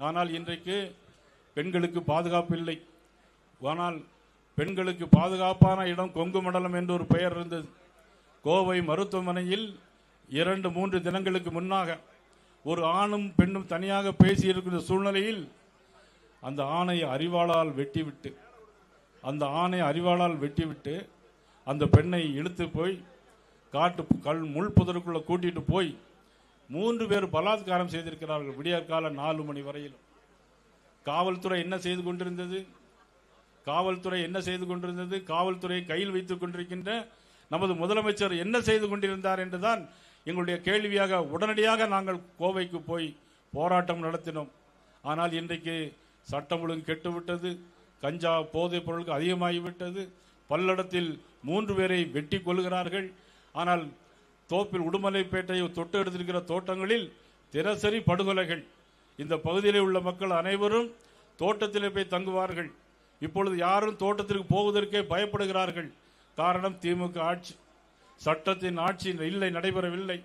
ஆனால் இன்றைக்கு பெண்களுக்கு பாதுகாப்பு இல்லை. ஆனால் பெண்களுக்கு பாதுகாப்பான இடம் கொங்கு மண்டலம் என்று ஒரு பெயர் இருந்தது. கோவை மருத்துவமனையில் 2-3 தினங்களுக்கு முன்னாக ஒரு ஆணும் பெண்ணும் தனியாக பேசியிருக்கிற சூழ்நிலையில் அந்த ஆணை அறிவாளால் வெட்டிவிட்டு அந்த பெண்ணை இழுத்து போய் முள் புதருக்குள்ள கூட்டிட்டு போய் 3 பேர் பலாத்காரம் செய்திருக்கிறார்கள். விடியற்கால 4 மணி வரையிலும். காவல்துறை என்ன செய்து கொண்டிருந்தது? காவல்துறையை கையில் வைத்துக் கொண்டிருக்கின்ற நமது முதலமைச்சர் என்ன செய்து கொண்டிருந்தார் என்றுதான் எங்களுடைய கேள்வியாக உடனடியாக நாங்கள் கோவைக்கு போய் போராட்டம் நடத்தினோம். ஆனால் இன்றைக்கு சட்டம் ஒழுங்கு கெட்டுவிட்டது. கஞ்சா போதைப் பொருளுக்கு அதிகமாகிவிட்டது. பல்லடத்தில் 3 பேரை வெட்டி கொள்கிறார்கள். ஆனால் தோப்பில் உடுமலைப்பேட்டையை தொட்டு எடுத்திருக்கிற தோட்டங்களில் தினசரி படுகொலைகள். இந்த பகுதியில் உள்ள மக்கள் அனைவரும் தோட்டத்தில் போய் தங்குவார்கள். இப்பொழுது யாரும் தோட்டத்திற்கு போவதற்கே பயப்படுகிறார்கள். காரணம் திமுக ஆட்சி, சட்டத்தின் ஆட்சி இல்லை, நடைபெறவில்லை.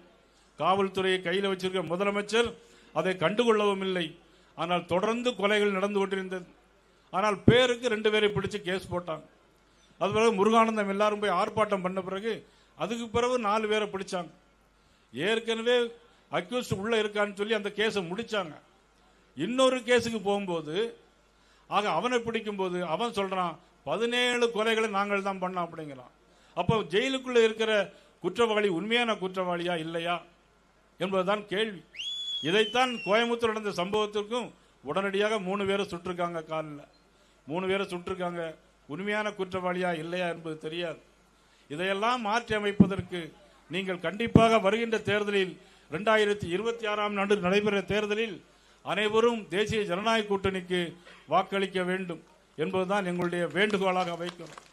காவல்துறையை கையில் வச்சிருக்க முதலமைச்சர் அதை கண்டுகொள்ளவும் இல்லை. ஆனால் தொடர்ந்து கொலைகள் நடந்து கொண்டிருந்தது. ஆனால் பேருக்கு 2 பேரை பிடிச்சு கேஸ் போட்டாங்க. அது பிறகு முருகானந்தம் எல்லாரும் போய் ஆர்ப்பாட்டம் பண்ண பிறகு அதுக்கு பிறகு 4 பேரை பிடிச்சாங்க. ஏற்கனவே அக்யூஸ்ட் உள்ள இருக்கான்னு சொல்லி அந்த கேஸை முடிச்சாங்க. இன்னொரு கேஸுக்கு போகும்போது அவனை பிடிக்கும் போது அவன் சொல்றான் 17 கொலைகளை நாங்கள் தான் பண்ணோம் அப்படிங்கிறான். அப்போ ஜெயிலுக்குள்ள இருக்கிற குற்றவாளி உண்மையான குற்றவாளியா இல்லையா என்பதுதான் கேள்வி. இதைத்தான் கோயம்புத்தூர் நடந்த சம்பவத்திற்கும் உடனடியாக 3 பேரை சுட்டிருக்காங்க. காலில் 3 பேரை சுட்டிருக்காங்க. உண்மையான குற்றவாளியா இல்லையா என்பது தெரியாது. இதையெல்லாம் மாற்றி அமைப்பதற்கு நீங்கள் கண்டிப்பாக வருகின்ற தேர்தலில் 2026ஆம் ஆண்டு நடைபெற தேர்தலில் அனைவரும் தேசிய ஜனநாயக கூட்டணிக்கு வாக்களிக்க வேண்டும் என்பதுதான் எங்களுடைய வேண்டுகோளாக வைக்கிறோம்.